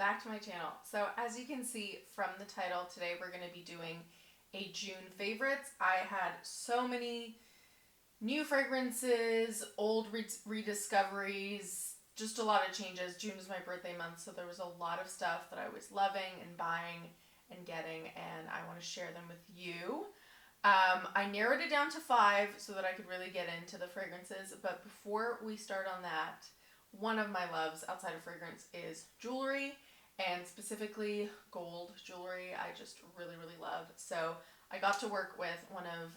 back to my channel. So as you can see from the title, today we're going to be doing a June favorites. I had so many new fragrances, old rediscoveries, just a lot of changes. June is my birthday month, so there was a lot of stuff that I was loving and buying and getting, and I want to share them with you. I narrowed it down to 5 so that I could really get into the fragrances, but before we start on that, one of my loves outside of fragrance is jewelry, and specifically gold jewelry. I just really, really love. So I got to work with one of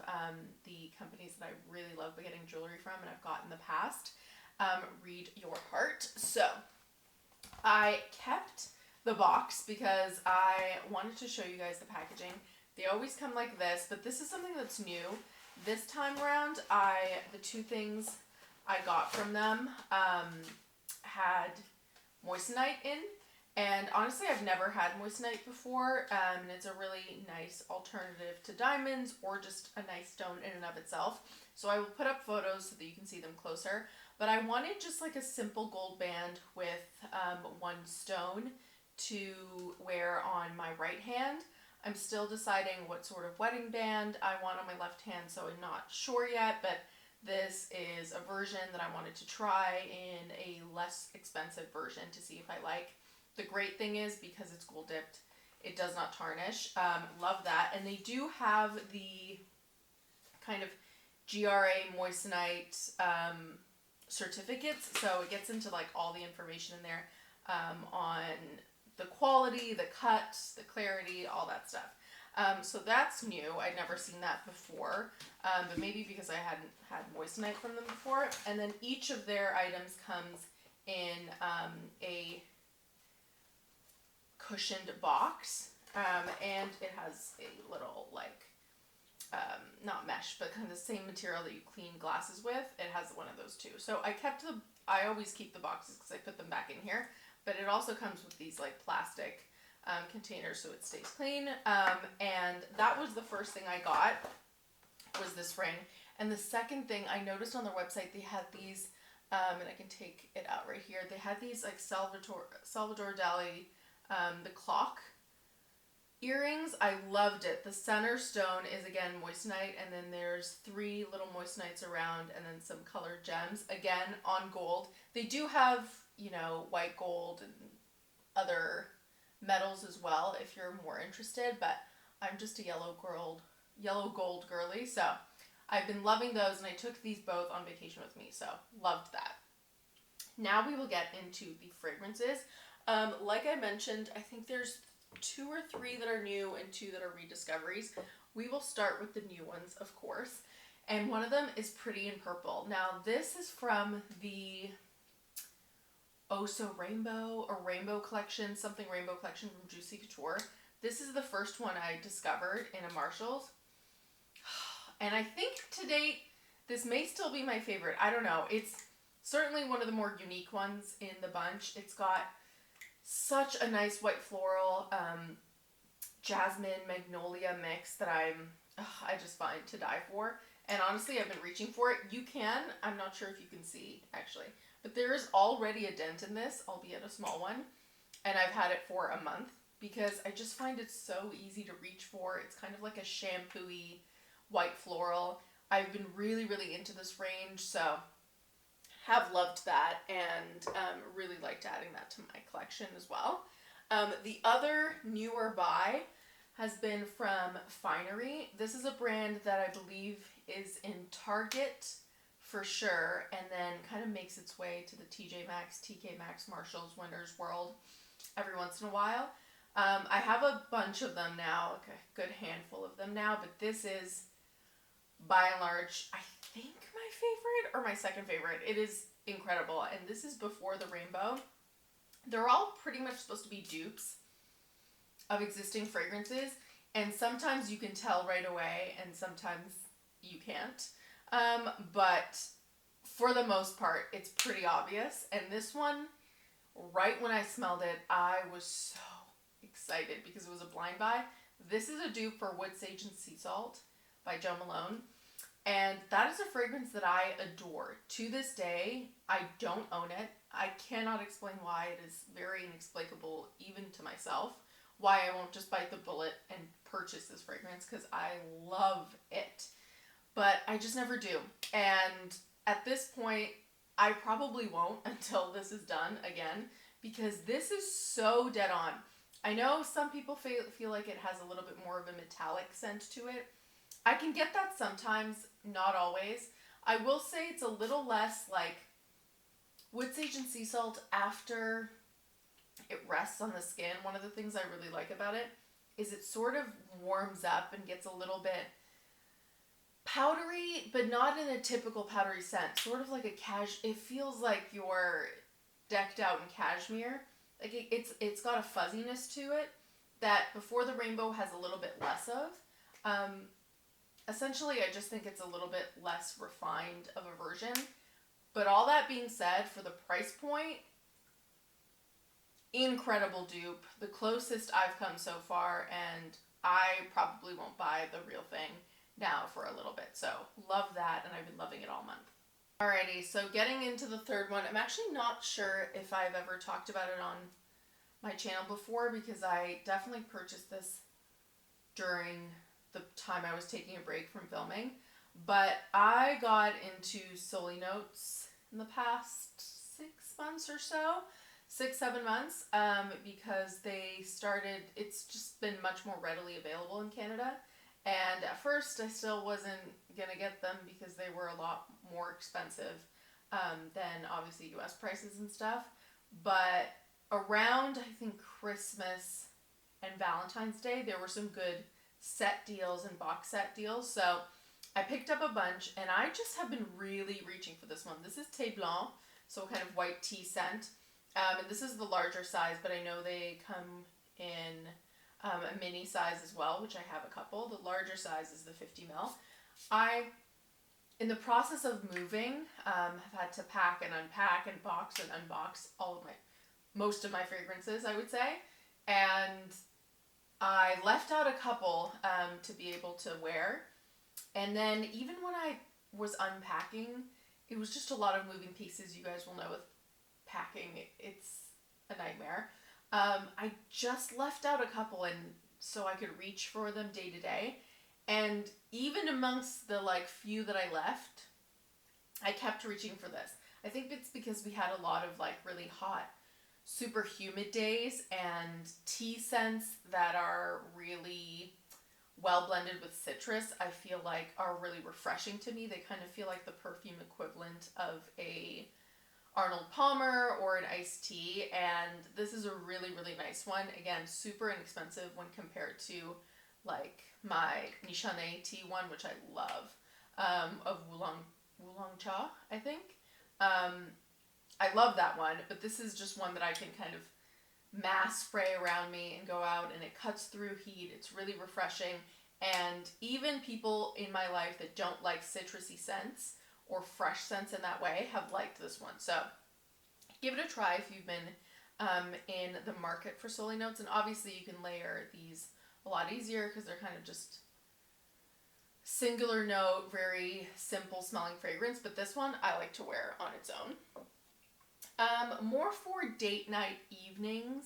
the companies that I really love getting jewelry from, and I've got in the past, Read Your Heart. So I kept the box because I wanted to show you guys the packaging. They always come like this, but this is something that's new. This time around, the 2 things I got from them had Moissanite in, and honestly I've never had Moissanite before, and it's a really nice alternative to diamonds or just a nice stone in and of itself. So I will put up photos so that you can see them closer, but I wanted just like a simple gold band with 1 stone to wear on my right hand. I'm still deciding what sort of wedding band I want on my left hand, so I'm not sure yet, but this is a version that I wanted to try in a less expensive version to see if I like. The great thing is, because it's gold dipped, it does not tarnish. Love that. And they do have the kind of GRA Moissanite certificates, so it gets into like all the information in there on the quality, the cut, the clarity, all that stuff. So that's new. I'd never seen that before, but maybe because I hadn't had Moissanite from them before. And then each of their items comes in a cushioned box, and it has a little like, not mesh, but kind of the same material that you clean glasses with. It has one of those too. So I always keep the boxes because I put them back in here, but it also comes with these like plastic containers so it stays clean. And that was the first thing I got, was this ring. And the second thing I noticed on their website, they had these, and I can take it out right here. They had these like Salvador Dali, the clock earrings. I loved it. The center stone is again moissanite, and then there's 3 little moissanites around, and then some colored gems, again on gold. They do have, you know, white gold and other metals as well if you're more interested, but I'm just a yellow gold girly, so I've been loving those, and I took these both on vacation with me, so loved that. Now we will get into the fragrances. Like I mentioned, I think there's 2 or 3 that are new and 2 that are rediscoveries. We will start with the new ones, of course, and one of them is Pretty in Purple. Now this is from the Rainbow collection, something Rainbow collection from Juicy Couture. This is the first one I discovered in a Marshall's, and I think to date this may still be my favorite. I don't know, it's certainly one of the more unique ones in the bunch. It's got such a nice white floral jasmine magnolia mix that I just find to die for, and honestly I've been reaching for it. I'm not sure if you can see actually, but there is already a dent in this, albeit a small one, and I've had it for a month because I just find it so easy to reach for. It's kind of like a shampoo-y white floral. I've been really, really into this range, so have loved that, and really liked adding that to my collection as well. The other newer buy has been from Finery. This is a brand that I believe is in Target for sure, and then kind of makes its way to the TJ Maxx, TK Maxx, Marshalls, Winners World every once in a while. I have a bunch of them now, like a good handful of them now, but this is by and large, I think, my favorite or my second favorite. It is incredible, and this is before the rainbow. They're all pretty much supposed to be dupes of existing fragrances, and sometimes you can tell right away and sometimes you can't, but for the most part it's pretty obvious. And this one, right when I smelled it, I was so excited because it was a blind buy. This is a dupe for Wood Sage and Sea Salt by Jo Malone, and that is a fragrance that I adore. To this day, I don't own it. I cannot explain why. It is very inexplicable even to myself why I won't just bite the bullet and purchase this fragrance, because I love it. But I just never do. And at this point, I probably won't until this is done again, because this is so dead on. I know some people feel like it has a little bit more of a metallic scent to it. I can get that sometimes, not always. I will say it's a little less like wood sage and sea salt after it rests on the skin. One of the things I really like about it is it sort of warms up and gets a little bit powdery, but not in a typical powdery scent. Sort of like it feels like you're decked out in cashmere. Like it's got a fuzziness to it that Before the Rainbow has a little bit less of. Essentially, I just think it's a little bit less refined of a version. But all that being said, for the price point, incredible dupe. The closest I've come so far, and I probably won't buy the real thing now for a little bit. So love that, and I've been loving it all month. Alrighty, so getting into the third one. I'm actually not sure if I've ever talked about it on my channel before, because I definitely purchased this during the time I was taking a break from filming. But I got into Solinotes in the past 6 months or so. 6-7 months, because it's just been much more readily available in Canada. And at first I still wasn't gonna get them because they were a lot more expensive than obviously US prices and stuff. But around, I think, Christmas and Valentine's Day, there were some good set deals and box set deals. So I picked up a bunch, and I just have been really reaching for this one. This is Thé Blanc, so kind of white tea scent. And this is the larger size, but I know they come in a mini size as well, which I have a couple. The larger size is the 50 ml. In the process of moving, have had to pack and unpack and box and unbox most of my fragrances, I would say. And I left out a couple to be able to wear. And then even when I was unpacking, it was just a lot of moving pieces. You guys will know with packing, it's a nightmare. I just left out a couple, and so I could reach for them day to day. And even amongst the few that I left, I kept reaching for this. I think it's because we had a lot of really hot, super humid days, and tea scents that are really well blended with citrus, I feel like are really refreshing to me. They kind of feel like the perfume equivalent of a Arnold Palmer or an iced tea, and this is a really, really nice one. Again, super inexpensive when compared to my Nishane tea one, which I love, of Oolong Cha, I think. I love that one, but this is just one that I can kind of mass spray around me and go out, and it cuts through heat. It's really refreshing, and even people in my life that don't like citrusy scents or fresh scents in that way have liked this one. So give it a try if you've been in the market for Solinotes. And obviously you can layer these a lot easier because they're kind of just singular note, very simple smelling fragrance. But this one I like to wear on its own. More for date night evenings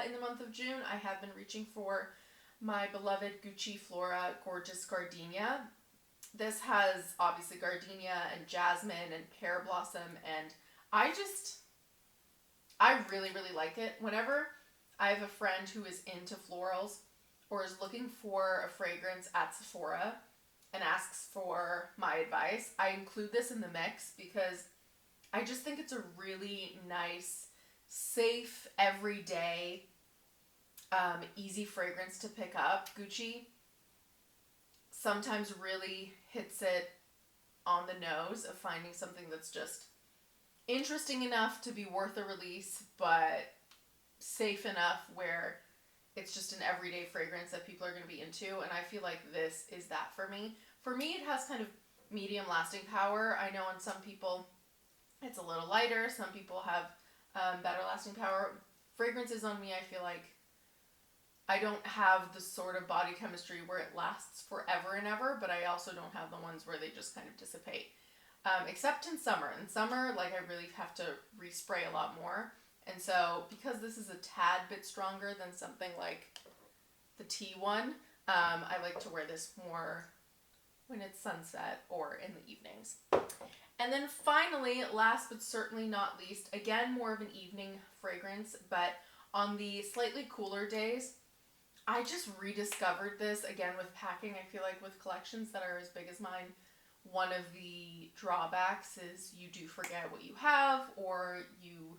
in the month of June, I have been reaching for my beloved Gucci Flora Gorgeous Gardenia. This has obviously gardenia and jasmine and pear blossom, and I really, really like it. Whenever I have a friend who is into florals or is looking for a fragrance at Sephora and asks for my advice, I include this in the mix because I just think it's a really nice, safe, everyday, easy fragrance to pick up. Gucci sometimes really hits it on the nose of finding something that's just interesting enough to be worth a release, but safe enough where it's just an everyday fragrance that people are going to be into. And I feel like this is that for me. For me, it has kind of medium lasting power. I know on some people it's a little lighter. Some people have better lasting power. Fragrances on me, I feel like I don't have the sort of body chemistry where it lasts forever and ever, but I also don't have the ones where they just kind of dissipate. except in summer. In summer, like I really have to respray a lot more. And so because this is a tad bit stronger than something like the tea one, I like to wear this more when it's sunset or in the evenings. And then finally, last but certainly not least, again, more of an evening fragrance, but on the slightly cooler days, I just rediscovered this again with packing. I feel like with collections that are as big as mine, one of the drawbacks is you do forget what you have, or you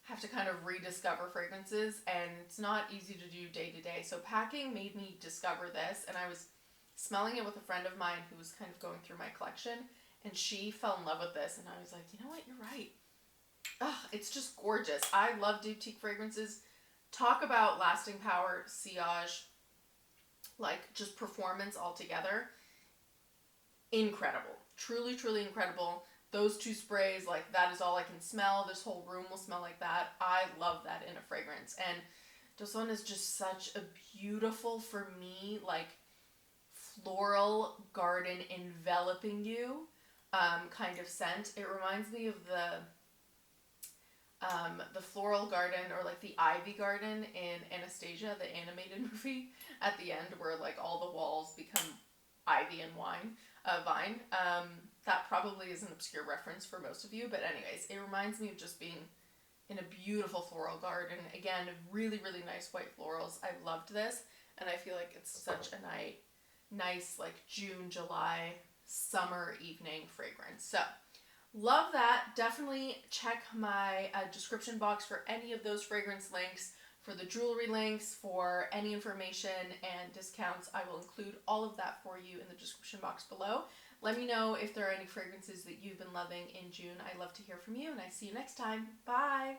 have to kind of rediscover fragrances, and it's not easy to do day to day. So packing made me discover this, and I was smelling it with a friend of mine who was kind of going through my collection, and she fell in love with this, and I was like, you know what, you're right. It's just gorgeous. I love Dyptique fragrances. Talk about lasting power, sillage, like just performance altogether. Incredible. Truly, truly incredible. Those two sprays, like that is all I can smell. This whole room will smell like that. I love that in a fragrance. And this one is just such a beautiful, for me, like floral garden enveloping you kind of scent. It reminds me of the floral garden, or like the ivy garden in Anastasia, the animated movie, at the end where like all the walls become ivy and vine. That probably is an obscure reference for most of you, but anyways, it reminds me of just being in a beautiful floral garden. Again, really, really nice white florals. I loved this, and I feel like it's such a nice like June, July, summer evening fragrance. So love that. Definitely check my description box for any of those fragrance links, for the jewelry links, for any information and discounts. I will include all of that for you in the description box below. Let me know if there are any fragrances that you've been loving in June. I'd love to hear from you, and I see you next time. Bye!